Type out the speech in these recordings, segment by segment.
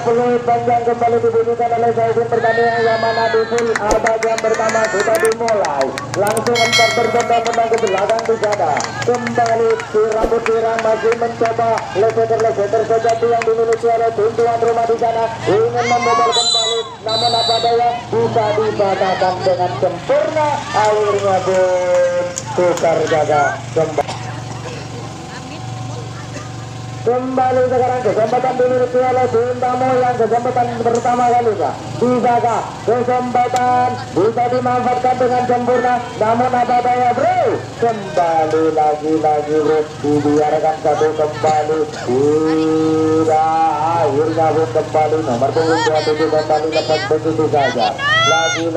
peluit panjang kembali dibunyikan oleh pemimpin pertandingan yang mana di full abad yang pertama sudah dimulai. Langsung empat bertendang-tendang ke belakang di sana. Kembali si rambut pirang masih mencoba leseter sejati yang dimiliki oleh tuan rumah di sana. Ingin membobol kembali, namun apa daya bisa dibatalkan dengan sempurna. Akhirnya pun tukar jaga kembali sekarang kesempatan dimiliki oleh tim tamu yang kesempatan pertama kali Pak. Bisakah kesempatan bisa dimanfaatkan dengan sempurna, namun apa daya bro, kembali lagi bro, dibiarkan satu kembali tidak, akhirnya pun kembali nomor punggung 27 kembali lepas begitu saja. Lagi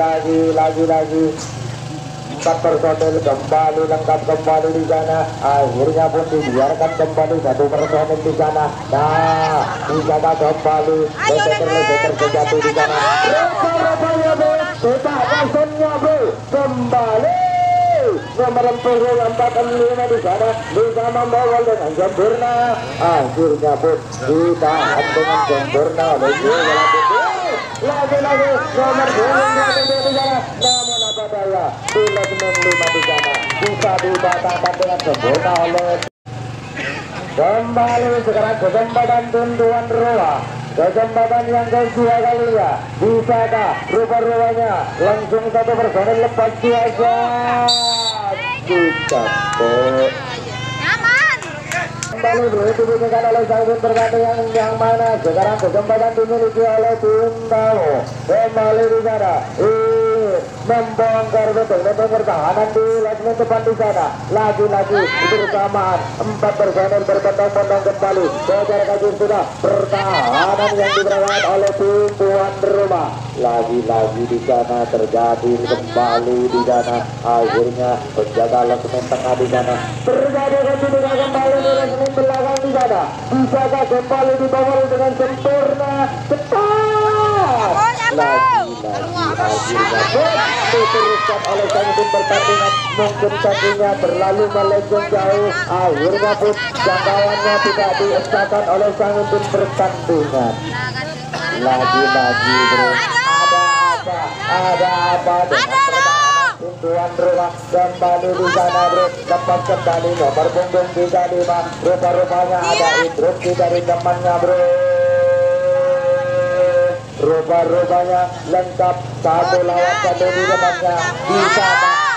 empat personil kembali lengkap kembali di sana. Akhirnya pun dibiarkan kembali satu personil di sana. Nah, di sana kembali leseter sejati di sana. Rupanya bro, kita langsungnya bro, kembali nomor punggung 45 di sana bisa membawa dengan sempurna. Akhirnya pun ditahan dengan sempurna oleh lagi nomor punggung 27 di sana. Namun apa daya bila 95 di sana bisa dibatalkan dengan sempurna oleh kembali sekarang kesempatan tuan rumah. Kesempatan yang kedua kalinya, bisakah rupa-rupanya langsung satu personel lepas biasa dicapuk. Kembali dibunyikan oleh sang pertandingan yang mana sekarang kesempatan dimiliki oleh tim tamu. Kembali di sana membongkar betul pertahanan di lasmen depan di sana. Lagi bersamaan empat personel berbondong-bondong kembali. Kejar kaki sudah pertahanan yang diberawat oleh tim tuan rumah. Lagi di sana terjadi kembali di sana. Akhirnya penjaga lasmen tengah di sana terjadi kembali di lasmen belakang di sana. Bisakah kembali dibawal dengan sempurna cepat. Diteruskan oleh sang pertandingan, mungkin kakinya berlalu melenceng jauh. Akhirnya pun jangkauannya tidak diusahakan oleh sang pertandingan. Lagi bro, ada apa dengan pertahanan tim tuan rumah. Kembali di sana bro, lepas kembali nomor punggung 35. Rupa-rupanya ada instruksi dari temannya bro. Rupa-rupanya lengkap satu lawan satu di depannya. Bisa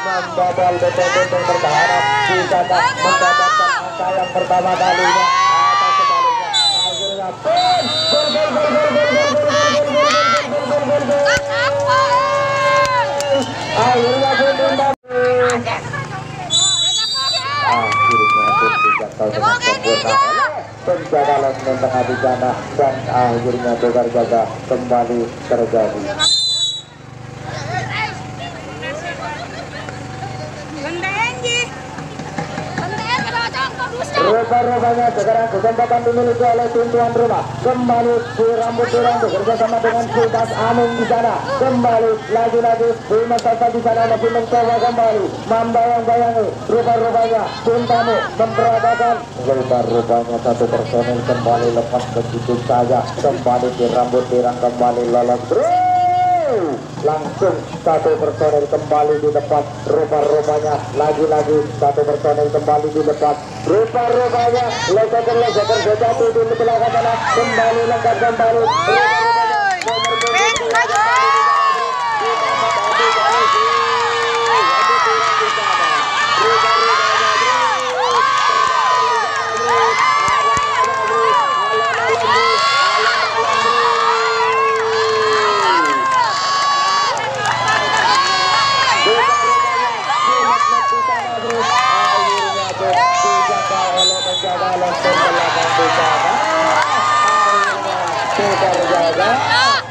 membobol betul-betul pertahanan, bisa mendapatkan angka yang pertama kalinya atau sebaliknya. Akhirnya penjaga lasmen tengah di sana dan akhirnya tukar jaga kembali terjadi. Rupa-rupanya sekarang kesempatan dimiliki oleh tim tuan rumah. Kembali si rambut pirang bekerja sama dengan si Mas Amin di sana. Kembali lagi si Mas Tata di sana masih mencoba kembali membayang-bayangi. Rupa-rupanya tim tamu memperagakan. Rupa-rupanya satu personel kembali lepas begitu saja. Kembali si rambut pirang kembali lolos bro. Langsung satu personel kembali di depan. Rupa-rupanya lagi satu personel kembali di depan. Rupa-rupanya leseter sejati di belakang sana. Kembali lengkap kembali.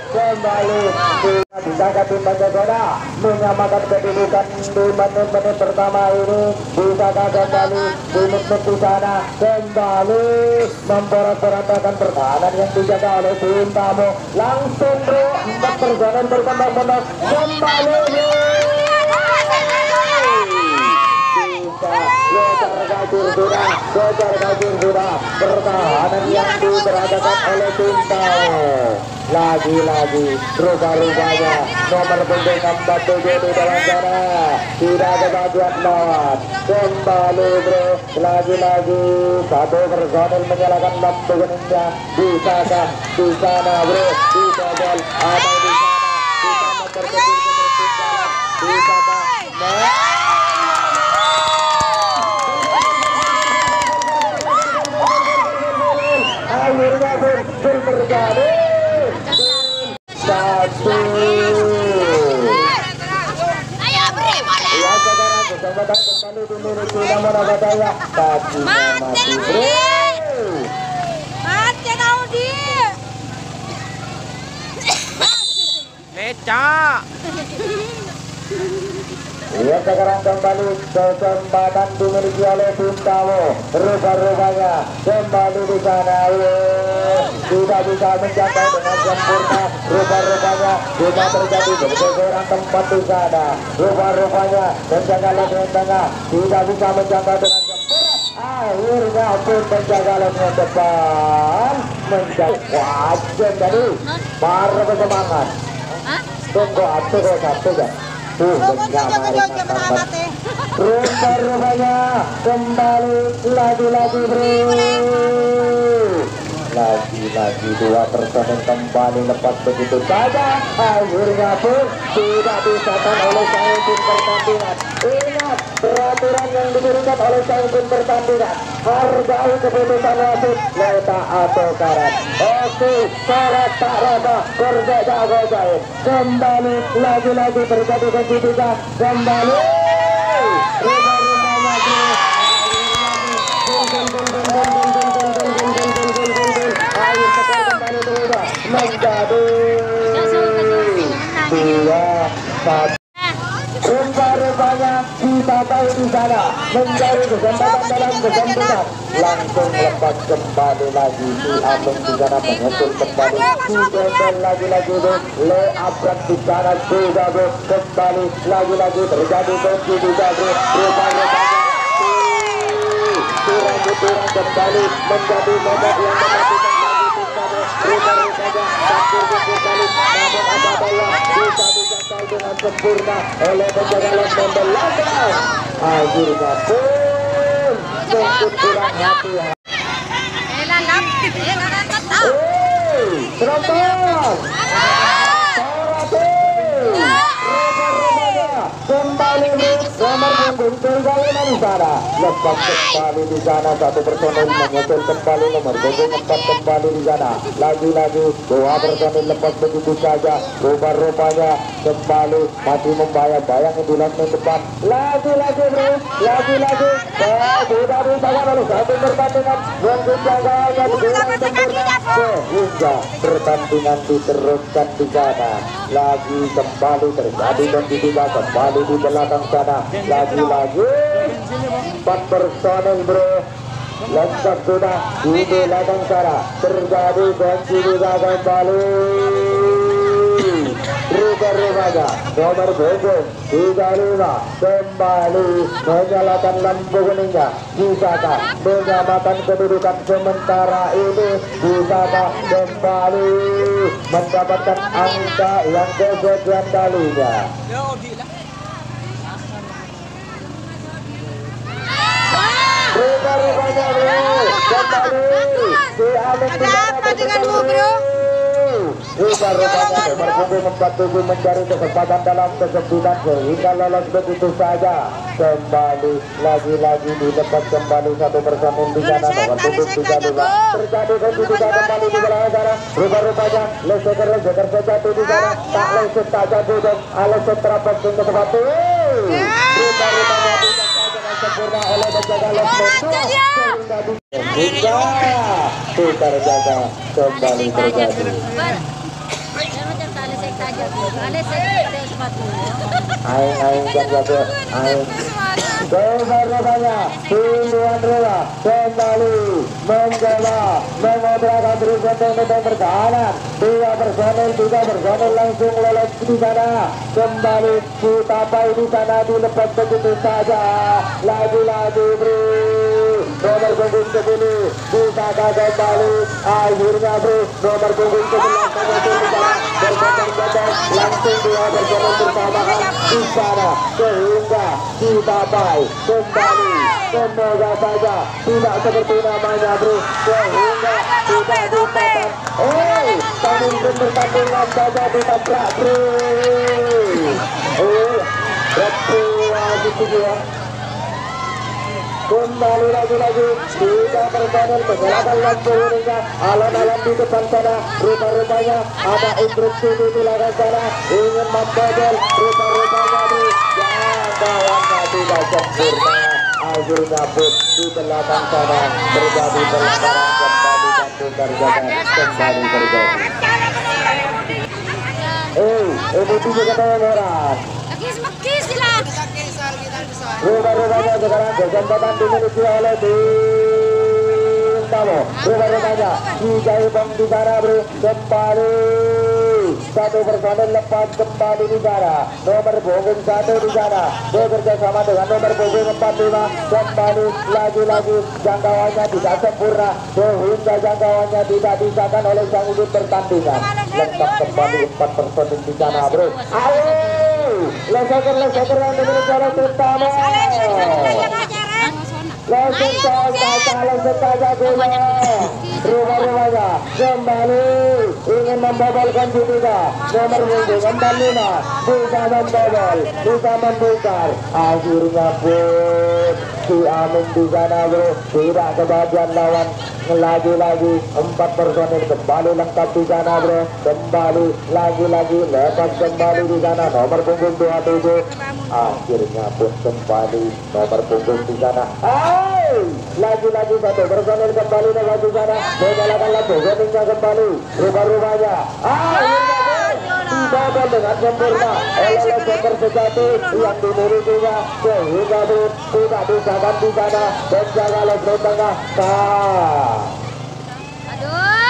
Kembali bisakah tim Bajagona menyamakan kedudukan di menit pertama ini? Bisakah kembali di menit di sana kembali memporak-porandakan pertahanan yang dijaga oleh tim tamu? Langsung bro, empat personel berkembang-kembang kembali bisa kejar gajur sudah pertahanan yang diberagakan oleh tim Tao. Lagi-lagi rubah-rubahnya nomor punggung 47 di dalam sana tidak kebagian lawan. Kembali bro, lagi-lagi satu personil menyalakan lampu kuningnya. Bisakah di sana bro, dibobol atau di sana bisa memperkecil ketertinggalan. Bisakah akhirnya terjadi satu. Ayo beri bola. Ya sekarang kesempatan kembali dimiliki namun Abadaya tapi mati bro. Mati Audi. Beca. Ya sekarang kembali kesempatan dimiliki oleh tim Tao. Rubah-rubahnya kembali di sana. Tidak bisa mencapai dengan sempurna. Rubah-rubahnya tidak terjadi bergeseran tempat di sana. Rubah-rubahnya menjaga lini tengah tidak bisa mencapai dengan sempurna. Akhirnya pun menjaga lini depan menjadi wajan dari para bersemangat. Tunggu satu ya. Rubah-rubahnya kembali lagi-lagi bro. Lagi-lagi dua personel kembali lepas begitu saja. Akhirnya pun tidak disahkan oleh pemimpin pertandingan. Ingat peraturan yang diberikan oleh pemimpin pertandingan. Hargai keputusan wasit letak atau karat. Oke, karat tak rata kerja jago jahit. Kembali lagi-lagi terjadi kejutan. Kembali rubah-rubahnya menjadi 2-1. Rubah-rubahnya dipakai di sana menjadi kesempatan dalam kesempatan langsung lepas kembali lagi si Atung di sana menyusul kembali si lagi-lagi itu leabrak di sana juga kembali lagi-lagi terjadi kunci di jago. Rubah-rubahnya kurang kembali menjadi nomor yang mematikan rubah-rubahnya campur kembali namun Abadaya bisa dijangkau dengan sempurna oleh penjaga lempeng belakang. Akhirnya pun mungkin kurang hati-hati. Penonton kembali nomor punggung tergawin di sana lepas kembali di sana satu personel menyusul kembali nomor punggung 4 kembali di sana lagi-lagi dua personel lepas begitu saja. Rubah-rubahnya kembali masih membayang-bayang di lini depan lagi-lagi bro, lagi-lagi tidak disahkan oleh satu pertandingan mungkin jaganya kurang sempurna sehingga pertandingan diteruskan di sana. Lagi kembali terjadi dan diduga kembali di belakang sana lagi-lagi 4 personel bro lengkap sudah di belakang sana terjadi dan diduga kembali rubah-rubahnya nomor punggung 35 kembali menyalakan lampu kuningnya. Bisakah menyamakan kedudukan sementara ini? Bisakah kembali mendapatkan angka yang kesekian kalinya? Rubah-rubahnya kembali si Amin di sana rubah-rubahnya nomor punggung 47 mencari kesempatan dalam kesempitan sehingga lolos begitu saja. Kembali lagi-lagi dilepas kembali satu personil di sana nomor punggung 32 terjadi kejutan kembali di belakang sana. Rubah-rubahnya leseker sejati di sana tak leset tak jatuh dan leset terapas ke tempat rubah-rubahnya dengan sempurna oleh penjaga lempeng sehingga bisa terjaga kembali terjadi. Aing kan jago aing. Rubah-rubahnya tuan rumah kembali mencoba mengobrakan berikut dengan pertahanan. 2 personel langsung lolos di sana. Kembali ditapai di sana dilepas begitu saja. Lagi-lagi bro nomor punggung 10 disaka kembali akhirnya bro nomor punggung 11 bergotong-gotong langsung dua berjalan bersama di sana sehingga ditapai kembali semoga saja tidak seperti namanya bro sehingga tidak ditapai pemimpin pertandingan saja ditabrak bro berpuas itu dia kembali lagi tidak personel menyalakan lampu hidungnya alon-alon di depan sana rupa-rupanya ada instruksi di belakang sana ingin membobol rupa-rupanya di kawannya tidak sempurna akhirnya pun di belakang sana terjadi pelanggaran kembali dan terjadi kembali terjadi ini juga keterangan Magkis sila. Rumah-rumahnya sekarang kesempatan dimiliki oleh tim Tamo. Rumah-rumahnya Wijayabong di sana bro kembali satu personel lepas kembali di sana nomor punggung 1 di sana bekerja sama dengan nomor punggung 45 kembali lagi-lagi jangkauannya tidak sempurna sehingga jangkauannya tidak disahkan oleh sang unit pertandingan lengkap kembali 4 personel di sana bro ayo leseker yang dimiliki oleh tim Tamo langsung saja gula rumah-rumahnya kembali ingin membobolkan juga nomor punggung 45 bisa membobol bisa membongkar akhirnya pun si Amin di sana bro tidak kebagian lawan lagi-lagi 4 personil kembali lengkap di sana bro kembali lagi-lagi lepas kembali di sana nomor punggung 27 akhirnya pun kembali nomor punggung di sana lagi-lagi satu personil kembali lepas di sana menyalakan lampu kuningnya kembali rumah-rumahnya dibobol dengan sempurna oleh leseker sejati yang dimilikinya sehingga tidak disahkan di sana dan jaga leser tengah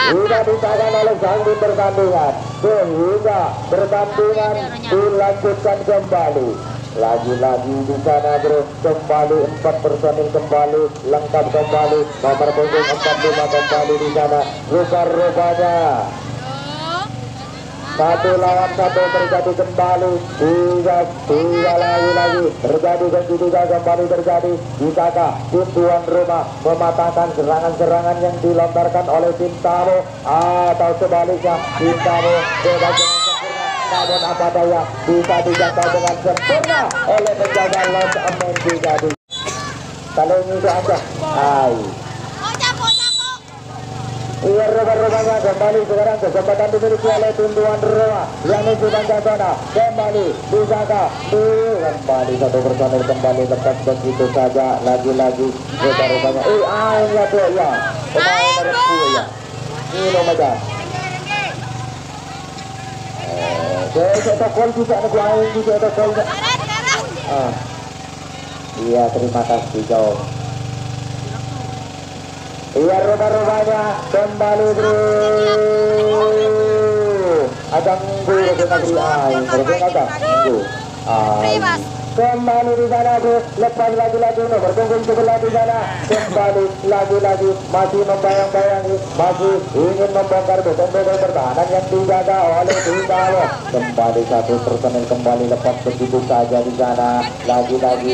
sudah disahkan oleh sang tim pertandingan sehingga pertandingan dilanjutkan kembali lagi-lagi di sana bro kembali 4 personil kembali lengkap kembali nomor punggung 45 kembali di sana rupa-rupanya 1 lawan 1 terjadi kembali tiga lagi terjadi dan juga kembali terjadi bisakah tim tuan rumah mematahkan serangan-serangan yang dilontarkan oleh tim Tamo atau sebaliknya tim Tamo bebas dengan sempurna namun apa daya bisa dijangkau dengan sempurna oleh penjaga Los Amen jadi kalau ini itu aja iya rumah-rumahnya kembali sekarang kesempatan dimiliki oleh tim tuan rumah yang menunjukkan ke sana kembali bisakah kembali 1 personil kembali lepas begitu saja lagi-lagi rumah-rumahnya ya tuh ya pemain nomor 10 ya ini nomor saya call juga ada aing juga ada call iya terima kasih jauh iya rumah-rumahnya kembali bro adang guru ke negeri aing berbeda kembali di sana bro lepas lagi-lagi nomor punggung 11 di sana kembali lagi-lagi masih membayang-bayangi masih ingin membongkar beton-beton pertahanan yang dijaga oleh tim Tamo kembali 1 personel kembali lepas begitu saja di sana lagi-lagi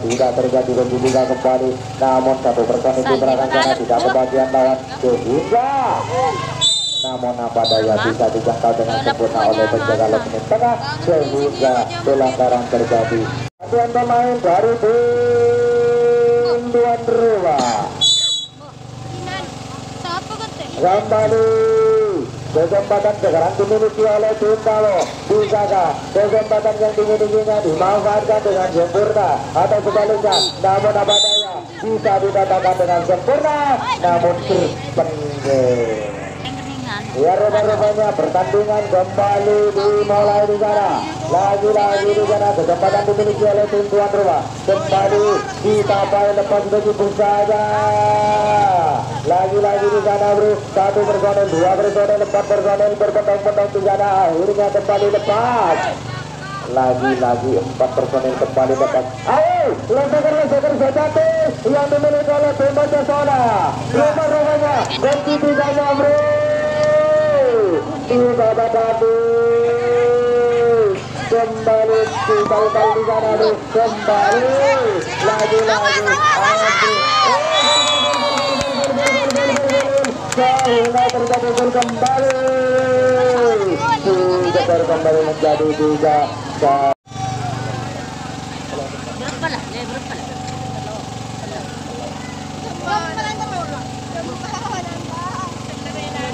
tidak terjadi begitu kembali namun 1 personel di belakang sana tidak kebagian lawan sehingga namun apa daya bisa dijangkau dengan sempurna oleh penjaga lokomotif tengah sehingga pelanggaran terjadi. Latihan pemain dari tim tuan rumah kembali kesempatan sekarang dimiliki oleh tim Tamo bisakah kesempatan yang dimilikinya dimanfaatkan dengan sempurna atau sebaliknya namun apa daya bisa dikatakan dengan sempurna namun terpendek. Ya rumah-rumahnya pertandingan kembali dimulai di sana lagi-lagi di sana kesempatan dimiliki oleh tim tuan rumah kembali ditapai lepas begitu saja lagi-lagi di sana bro 1 personel 2 personel 4 personel berpotong-potong di sana akhirnya kembali lepas lagi-lagi 4 personil kembali dekat. Ayo, leseker sejati yang dimiliki oleh tim Bajasona. Rumah-rumahnya dan titikanya bro. Tiga tadi kembali tinggal di sana nih, kembali lagi-lagi sehingga terjadi kembali kembali menjadi 3.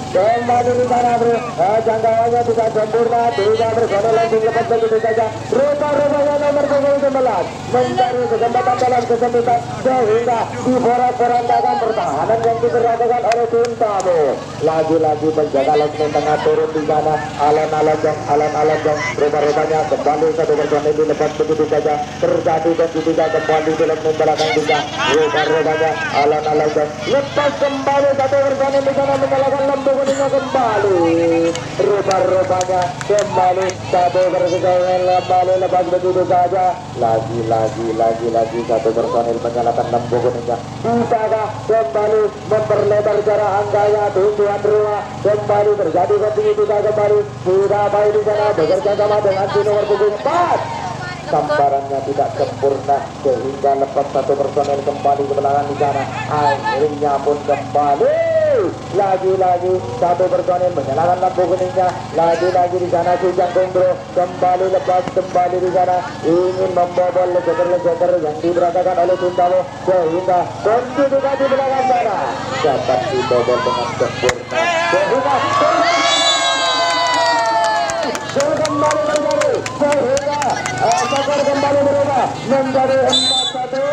Kembali di sana bro, jangkauannya tidak sempurna, tidak bersama langsung lepas begitu saja. Rubah-rubahnya nomor 11 mencari kesempatan dalam kesempitan sehingga diporak-porandakan pertahanan yang digerakkan oleh tim tamu. Lagi-lagi penjaga lotmen tengah turun di sana, alon-alon dong. Rubah-rubahnya kembali satu personil dilepas begitu saja. Terjadi dan tidak kembali di lotmen belakang juga. Rubah-rubahnya alon-alon dong. Lepas kembali satu personil di sana menyalakan lampu kuningnya kembali. Rubah-rubahnya kembali satu personil kembali lepas begitu saja. Lagi satu personil menyalakan lampu kuningnya. Bisakah kembali memperlebar jarak angganya tujuan rumah. Kembali terjadi begitu saja kembali. Sudah baik di sana bekerja sama dengan si nomor 4. Sambarannya tidak sempurna sehingga lepas satu personel kembali ke belakang di sana. Akhirnya pun kembali lagi satu personel menyalakan lampu kuningnya. Lagi di sana Sujang Kondro kembali lepas kembali di sana ingin membobol leseker yang diberatakan oleh Sintalo sehingga kunci juga di belakang sana dapat dibobol dengan sempurna sehingga kembali sehingga skor kembali berubah menjadi 4-1.